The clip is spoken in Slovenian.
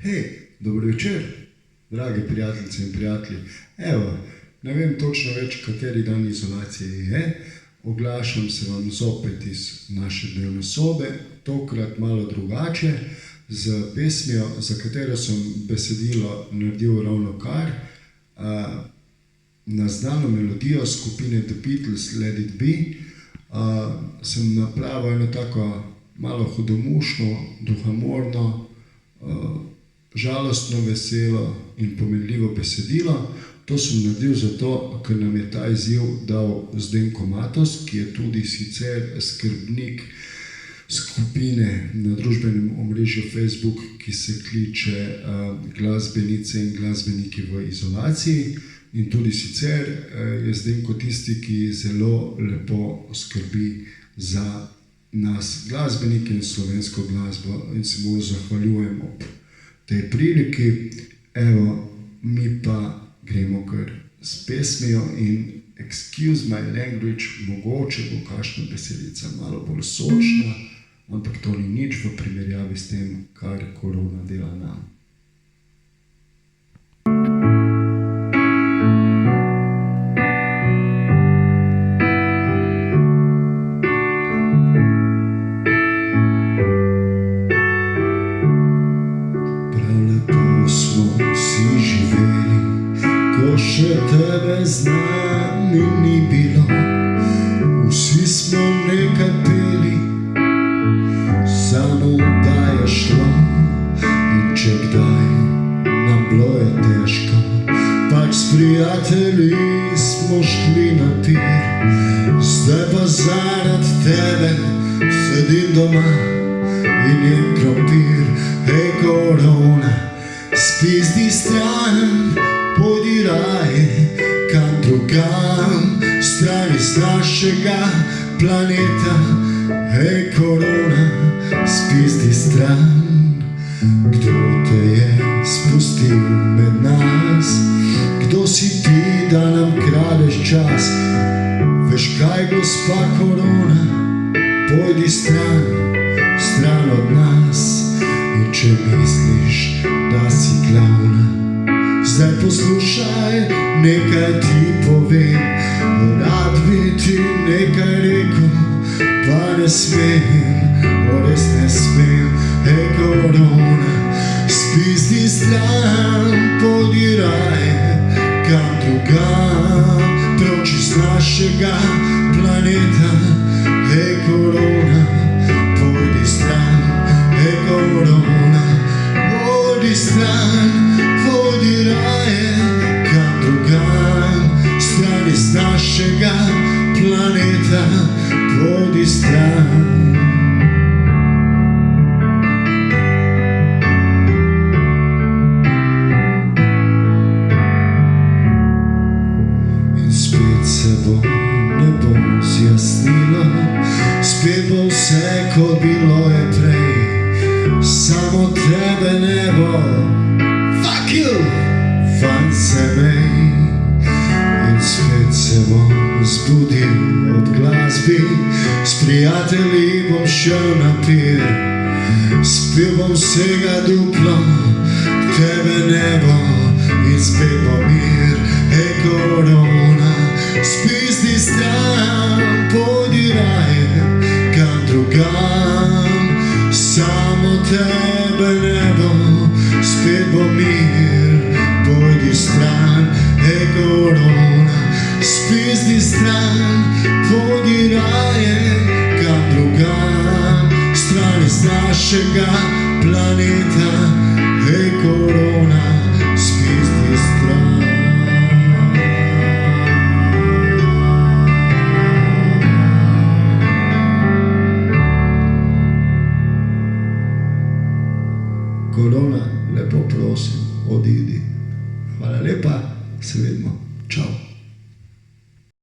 Hej, dobro večer, dragi prijateljice in prijatelji. Evo, ne vem točno več, kateri dan izolacije je. Oglašam se vam zopet iz naše dnevne sobe, tokrat malo drugače, z pesmijo, za katero sem besedilo naredil ravnokar, na znano melodijo skupine The Beatles Let It Be. Sem napravil eno tako malo hudomušno, duhamorno, žalostno, veselo in pomenljivo besedilo. To sem naredil zato, ker nam je ta izziv dal Zdenko Matos, ki je tudi sicer skrbnik skupine na družbenem omrežju Facebook, ki se kliče Glasbenice in glasbeniki v izolaciji. In tudi sicer je Zdenko tisti, ki zelo lepo skrbi za nas glasbenike in slovensko glasbo, in se mu zahvaljujem ob tej priliki. Evo, mi pa gremo kar s pesmijo in excuse my language, mogoče bo kakšna besedica malo bolj sočna, ampak to ni nič v primerjavi s tem, kar korona dela nam. Še tebe z nami ni bilo, vsi smo nekaj peli, samo da je šlo. In če kdaj nam bilo je težko, pač s prijatelji smo šli na pir. Zdaj pa zaradi tebe sedim doma in jem krompir. Hej korona, spizdi stran, pojdi raje kam drugam, stran iz našega planeta. Hej korona, spizdi stran. Kdo te je spustil med nas? Kdo si ti, da nam kradeš čas? Veš kaj, gospa korona, pojdi stran, stran od nas. In če misliš, da si glavna, zdaj poslušaj, nekaj ti povem. Rad bi ti nekaj rekel, pa ne smem, res ne smem. Hej korona, spizdi stran, pojdi raje kam drugam, proč iz našega planeta. Hej korona, pojdi stran. Hej korona, pojdi stran, pojdi raje kam drugam, stran iz našega planeta. Pojdi stran. In spet se bo nebo zjasnilo, spet bo vse, kot bilo je prej. Samo tebe ne bo, fuck you, fant se mej. In spet se bom zbudil od glasbi, s prijatelji bom šel na pir. Spil bom vsega duplo, tebe ne bo, in spet bo mir. Hej korona, spizdi stran, pojdi raje kam drugam, samo tebe ne bo, spet bo mir. Pojdi stran. Hej korona, spizdi stran, pojdi raje kam drugam, stran iz našega planeta. Hej korona, spizdi stran. Korona, lepo prosim, odidi. Hvala lepa, se vidimo, čau.